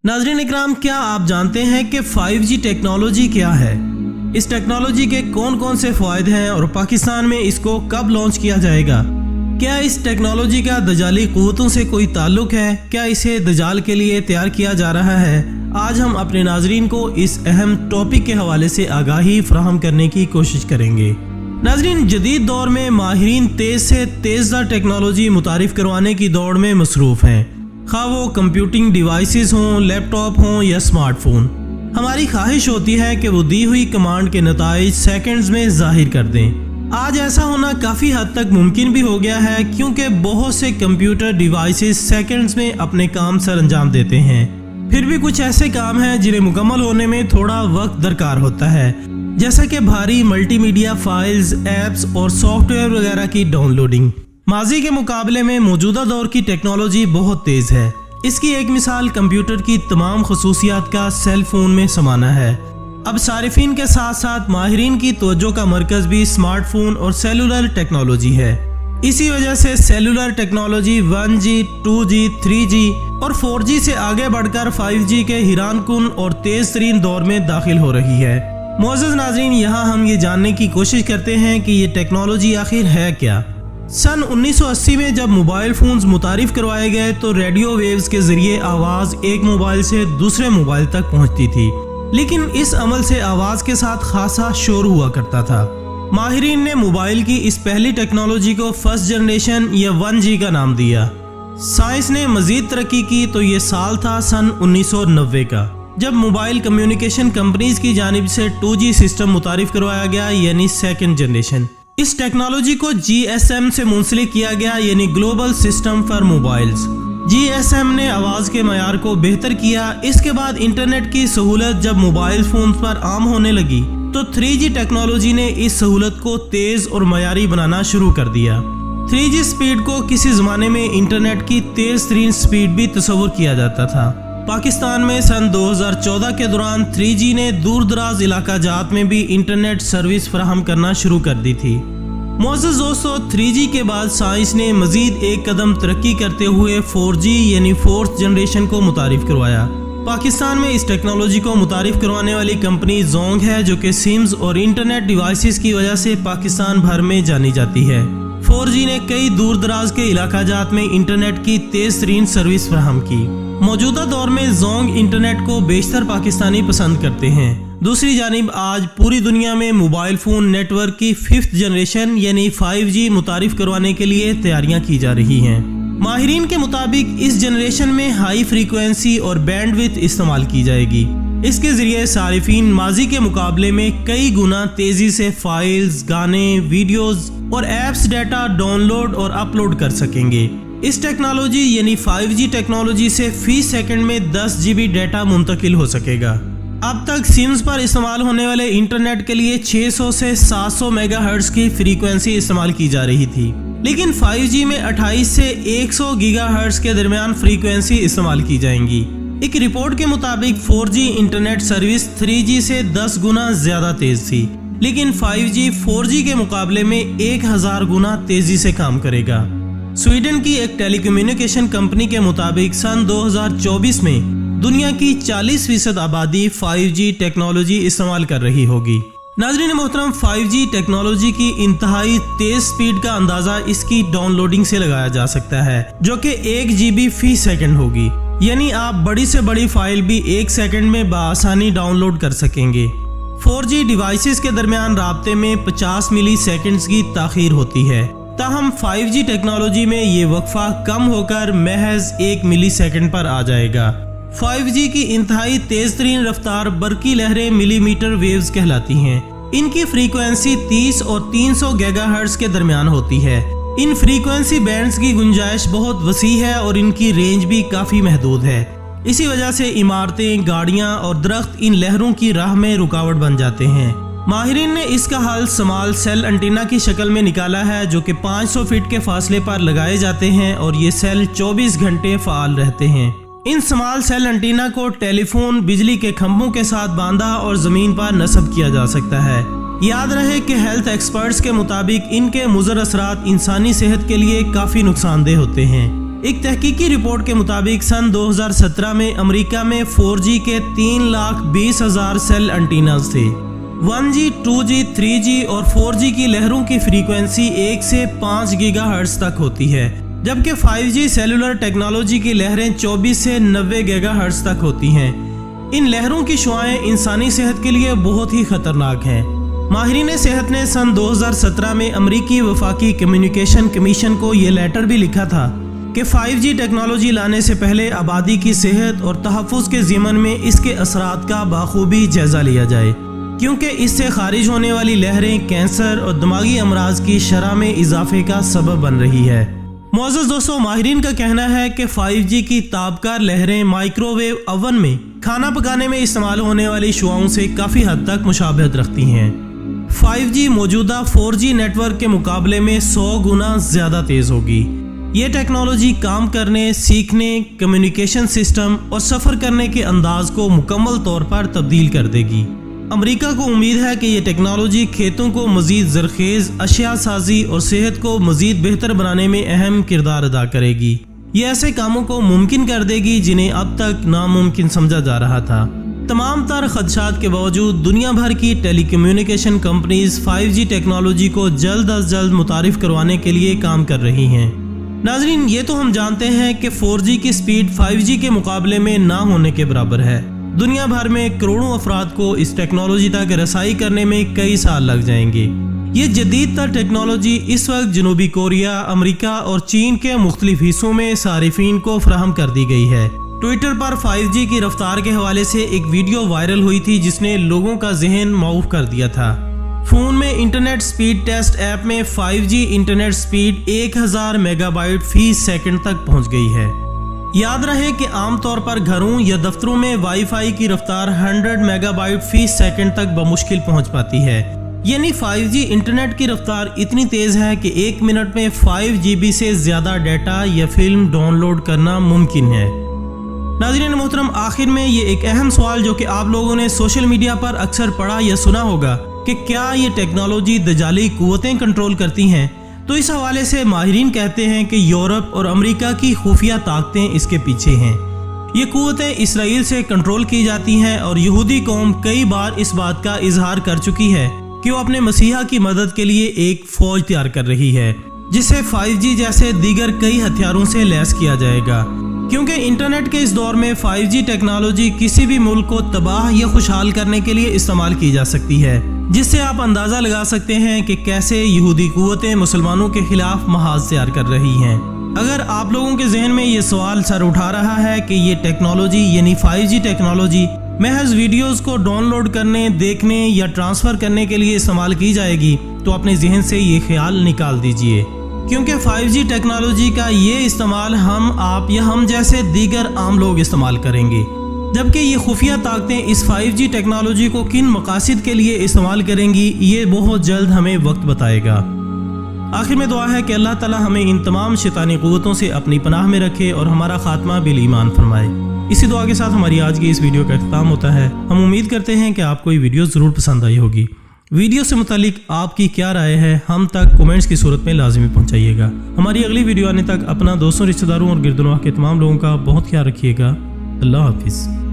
नाज़रीन इकराम, क्या आप जानते हैं कि 5G टेक्नोलॉजी क्या है? इस टेक्नोलॉजी के कौन कौन से फ़ायदे हैं और पाकिस्तान में इसको कब लॉन्च किया जाएगा? क्या इस टेक्नोलॉजी का दजाली क़ुव्वतों से कोई ताल्लुक है? क्या इसे दजाल के लिए तैयार किया जा रहा है? आज हम अपने नाज़रीन को इस अहम टॉपिक के हवाले से आगाही फराहम करने की कोशिश करेंगे। नाज़रीन, जदीद दौर में माहिरीन तेज़ से तेज़ टेक्नोलॉजी मुतारिफ करवाने की दौड़ में मसरूफ़ हैं, खा वो कंप्यूटिंग डिवाइसेस हों, लैपटॉप हों या स्मार्टफोन। हमारी ख्वाहिश होती है कि वो दी हुई कमांड के नताइज सेकंड्स में जाहिर कर दें। आज ऐसा होना काफ़ी हद तक मुमकिन भी हो गया है, क्योंकि बहुत से कंप्यूटर डिवाइसेस सेकंड्स में अपने काम सर अंजाम देते हैं। फिर भी कुछ ऐसे काम हैं जिन्हें मुकम्मल होने में थोड़ा वक्त दरकार होता है, जैसा कि भारी मल्टीमीडिया फाइल्स, एप्स और सॉफ्टवेयर वगैरह की डाउनलोडिंग। माजी के मुकाबले में मौजूदा दौर की टेक्नोलॉजी बहुत तेज़ है। इसकी एक मिसाल कंप्यूटर की तमाम खसूसियात का सेल फोन में समाना है। अब सारिफीन के साथ साथ माहिरीन की तवज्जो का मरकज़ भी स्मार्टफोन और सेलुलर टेक्नोलॉजी है। इसी वजह से cellular technology 1G, 2G, 3G और 4G से आगे बढ़कर 5G के हिरानकुन और तेज़ तरीन दौर में दाखिल हो रही है। मोअज़्ज़ज़ नाज़रीन, यहाँ हम ये जानने की कोशिश करते हैं कि ये टेक्नोलॉजी आखिर है क्या। सन 1980 में जब मोबाइल फ़ोन्स मुतारिफ करवाए गए तो रेडियो वेव्स के ज़रिए आवाज़ एक मोबाइल से दूसरे मोबाइल तक पहुंचती थी, लेकिन इस अमल से आवाज़ के साथ खासा शोर हुआ करता था। माहिरीन ने मोबाइल की इस पहली टेक्नोलॉजी को फर्स्ट जनरेशन या 1G का नाम दिया। साइंस ने मज़ीद तरक्की की तो ये साल था सन 1990 का, जब मोबाइल कम्युनिकेशन कंपनीज की जानिब से 2G सिस्टम मुतारिफ करवाया गया, यानी सेकेंड जनरेशन। इस टेक्नोलॉजी को GSM से मुंसलिक किया गया, यानी global system for mobiles. GSM ने आवाज़ के मयार को बेहतर किया। इसके बाद इंटरनेट की सहूलत जब मोबाइल फ़ोन पर आम होने लगी तो 3G टेक्नोलॉजी ने इस सहूलत को तेज़ और मयारी बनाना शुरू कर दिया। 3G स्पीड को किसी ज़माने में इंटरनेट की तेज़ तरीन स्पीड भी तस्वुर किया जाता था। पाकिस्तान में सन 2014 के दौरान 3G ने दूर दराज इलाका जात में भी इंटरनेट सर्विस फराहम करना शुरू कर दी थी। मोअज़्ज़ज़ दोस्तों, 3G के बाद साइंस ने मज़ीद एक कदम तरक्की करते हुए 4G यानी फोर्थ जनरेशन को मुतारिफ करवाया। पाकिस्तान में इस टेक्नोलॉजी को मुतारिफ करवाने वाली कंपनी जोंग है, जो कि सिम्स और इंटरनेट डिवाइसेस की वजह से पाकिस्तान भर में जानी जाती है। 4G ने कई दूर दराज के इलाका जात में इंटरनेट की तेज़ तरीन सर्विस फराहम की। मौजूदा दौर में जोंग इंटरनेट को बेशतर पाकिस्तानी पसंद करते हैं। दूसरी जानिब आज पूरी दुनिया में मोबाइल फ़ोन नेटवर्क की 5th जनरेशन यानी 5G मुतारिफ करवाने के लिए तैयारियां की जा रही हैं। माहिरीन के मुताबिक इस जनरेशन में हाई फ्रीक्वेंसी और बैंडविड्थ इस्तेमाल की जाएगी। इसके ज़रिए सारिफीन माजी के मुकाबले में कई गुना तेज़ी से फाइल्स, गाने, वीडियोज़ और ऐप्स डाटा डाउनलोड और अपलोड कर सकेंगे। इस टेक्नोलॉजी यानी 5G टेक्नोलॉजी से फी सेकंड में 10 GB डाटा मुंतकिल हो सकेगा। अब तक सिम्स पर इस्तेमाल होने वाले इंटरनेट के लिए 600 से 700 मेगाहर्ट्ज़ की फ्रीक्वेंसी इस्तेमाल की जा रही थी, लेकिन 5G में 28 से 100 गीगाहर्ट्ज़ के दरमियान फ्रीक्वेंसी इस्तेमाल की जाएंगी। एक रिपोर्ट के मुताबिक 4G इंटरनेट सर्विस 3G से 10 गुना ज्यादा तेज थी, लेकिन 5G 4G के मुकाबले में 1000 गुना तेजी से काम करेगा। स्वीडन की एक टेलीकम्युनिकेशन कंपनी के मुताबिक सन 2024 में दुनिया की 40% आबादी 5G टेक्नोलॉजी इस्तेमाल कर रही होगी। नाज़रीन मोहतरम, 5G टेक्नोलॉजी की इंतहाई तेज स्पीड का अंदाजा इसकी डाउनलोडिंग से लगाया जा सकता है, जो कि 1 GB फी सेकंड होगी, यानी आप बड़ी से बड़ी फाइल भी 1 सेकंड में बआसानी डाउनलोड कर सकेंगे। 4G डिवाइसेस के दरमियान राब्ते में 50 मिली सेकंड्स की ताखीर होती है, ताहम 5G टेक्नोलॉजी में ये वक्फा कम होकर महज 1 मिली सेकंड पर आ जाएगा। 5G की इंतहाई तेज तरीन रफ्तार बरकी लहरें मिलीमीटर वेव्स कहलाती हैं। इनकी फ्रीक्वेंसी 30 और 300 गीगाहर्ट्ज़ के दरमियान होती है। इन फ्रीक्वेंसी बैंड्स की गुंजाइश बहुत वसी है और इनकी रेंज भी काफ़ी महदूद है। इसी वजह से इमारतें, गाड़ियाँ और दरख्त इन लहरों की राह में रुकावट बन जाते हैं। माहिरीन ने इसका हल स्मॉल सेल एंटीना की शक्ल में निकाला है, जो कि 500 फीट के फासले पर लगाए जाते हैं और ये सेल 24 घंटे फ़ाल रहते हैं। इन स्मॉल सेल एंटीना को टेलीफोन, बिजली के खंभों के साथ बांधा और ज़मीन पर नस्ब किया जा सकता है। याद रहे कि हेल्थ एक्सपर्ट्स के मुताबिक इनके मुज़र असरात इंसानी सेहत के लिए काफ़ी नुकसानदेह होते हैं। एक तहकीकी रिपोर्ट के मुताबिक सन 2017 में अमेरिका में 4G के 3,20,000 सेल एंटीनास थे। 1G, 2G, 3G और 4G की लहरों की फ्रीक्वेंसी 1 से 5 गीगाहर्ट्ज तक होती है, जबकि 5G सेलुलर टेक्नोलॉजी की लहरें 24 से 90 गीगाहर्ट्ज तक होती हैं। इन लहरों की शुआएं इंसानी सेहत के लिए बहुत ही खतरनाक हैं। माहिरीन सेहत ने सन 2017 में अमेरिकी वफाकी कम्युनिकेशन कमीशन को ये लेटर भी लिखा था कि 5G टेक्नोलॉजी लाने से पहले आबादी की सेहत और तहफ़्फ़ुज़ के ज़िमन में इसके असरात का बाखूबी जायज़ा लिया जाए, क्योंकि इससे खारिज होने वाली लहरें कैंसर और दिमागी अमराज की शरह में इजाफे का सबब बन रही है। मोअज़्ज़ज़ दोस्तों, माहिरीन का कहना है कि 5G की ताबकार लहरें माइक्रोवेव ओवन में खाना पकाने में इस्तेमाल होने वाली शुआओं से काफ़ी हद तक मुशाबहत रखती हैं। 5G मौजूदा 4G नेटवर्क के मुकाबले में 100 गुना ज़्यादा तेज़ होगी। ये टेक्नोलॉजी काम करने, सीखने, कम्युनिकेशन सिस्टम और सफ़र करने के अंदाज को मुकम्मल तौर पर तब्दील कर देगी। अमेरिका को उम्मीद है कि ये टेक्नोलॉजी खेतों को मज़ीद ज़रखेज़, अशिया साजी और सेहत को मज़ीद बेहतर बनाने में अहम किरदार अदा करेगी। ये ऐसे कामों को मुमकिन कर देगी जिन्हें अब तक नामुमकिन समझा जा रहा था। तमाम तर खदशात के बावजूद दुनिया भर की टेलीकम्युनिकेशन कंपनीज 5G टेक्नोलॉजी को जल्द अज जल्द मुतारिफ करवाने के लिए काम कर रही हैं। नाज़रीन, ये तो हम जानते हैं कि 4G की स्पीड 5G के मुकाबले में ना होने के बराबर है। दुनिया भर में करोड़ों अफराद को इस टेक्नोलॉजी तक रसाई करने में कई साल लग जाएंगे। ये जदीद तर टेक्नोलॉजी इस वक्त जनूबी कोरिया, अमेरिका और चीन के मुख्तलिफ हिस्सों में सारिफीन को फराहम कर दी गई है। ट्विटर पर 5G की रफ्तार के हवाले से एक वीडियो वायरल हुई थी जिसने लोगों का जहन मऊफ कर दिया था। फ़ोन में इंटरनेट स्पीड टेस्ट ऐप में 5G इंटरनेट स्पीड 1000 मेगाबाइट फी सेकंड तक पहुंच गई है। याद रहे कि आमतौर पर घरों या दफ्तरों में वाईफाई की रफ्तार 100 मेगाबाइट फी सेकंड तक बमुश्किल पहुंच पाती है। यानी 5G इंटरनेट की रफ्तार इतनी तेज़ है कि 1 मिनट में 5 GB से ज़्यादा डाटा या फिल्म डाउनलोड करना मुमकिन है। नाज़रीन मोहतरम, आखिर में ये एक अहम सवाल जो कि आप लोगों ने सोशल मीडिया पर अक्सर पढ़ा या सुना होगा कि क्या ये टेक्नोलॉजी दजाली कुव्वतें कंट्रोल करती हैं, तो इस हवाले से माहिरीन कहते हैं कि यूरोप और अमेरिका की खुफिया ताकतें इसके पीछे हैं। ये कुव्वतें इसराइल से कंट्रोल की जाती हैं और यहूदी कौम कई बार इस बात का इजहार कर चुकी है कि वो अपने मसीहा की मदद के लिए एक फौज तैयार कर रही है, जिसे 5G जैसे दीगर कई हथियारों से लैस किया जाएगा। क्योंकि इंटरनेट के इस दौर में 5G टेक्नोलॉजी किसी भी मुल्क को तबाह या खुशहाल करने के लिए इस्तेमाल की जा सकती है, जिससे आप अंदाज़ा लगा सकते हैं कि कैसे यहूदी कुव्वतें मुसलमानों के खिलाफ महाज तैयार कर रही हैं। अगर आप लोगों के जहन में ये सवाल सर उठा रहा है कि ये टेक्नोलॉजी यानी 5G टेक्नोलॉजी महज वीडियोस को डाउनलोड करने, देखने या ट्रांसफ़र करने के लिए इस्तेमाल की जाएगी, तो अपने जहन से ये ख्याल निकाल दीजिए, क्योंकि 5G टेक्नोलॉजी का ये इस्तेमाल हम, आप या हम जैसे दीगर आम लोग इस्तेमाल करेंगे, जबकि ये खुफिया ताकतें इस 5G टेक्नोलॉजी को किन मकासद के लिए इस्तेमाल करेंगी ये बहुत जल्द हमें वक्त बताएगा। आखिर में दुआ है कि अल्लाह ताला हमें इन तमाम शैतानी क़ुव्वतों से अपनी पनाह में रखे और हमारा खात्मा बिल ईमान फरमाए। इसी दुआ के साथ हमारी आज की इस वीडियो का इख्तिताम होता है। हम उम्मीद करते हैं कि आपको ये वीडियो ज़रूर पसंद आई होगी। वीडियो से मुतालिक आपकी क्या राय है हम तक कमेंट्स की सूरत में लाजमी पहुँचाइएगा। हमारी अगली वीडियो आने तक अपना दोस्तों, रिश्तेदारों और गिरदुनवाह के तमाम लोगों का बहुत ख्याल रखिएगा। अल्लाह हाफिज़।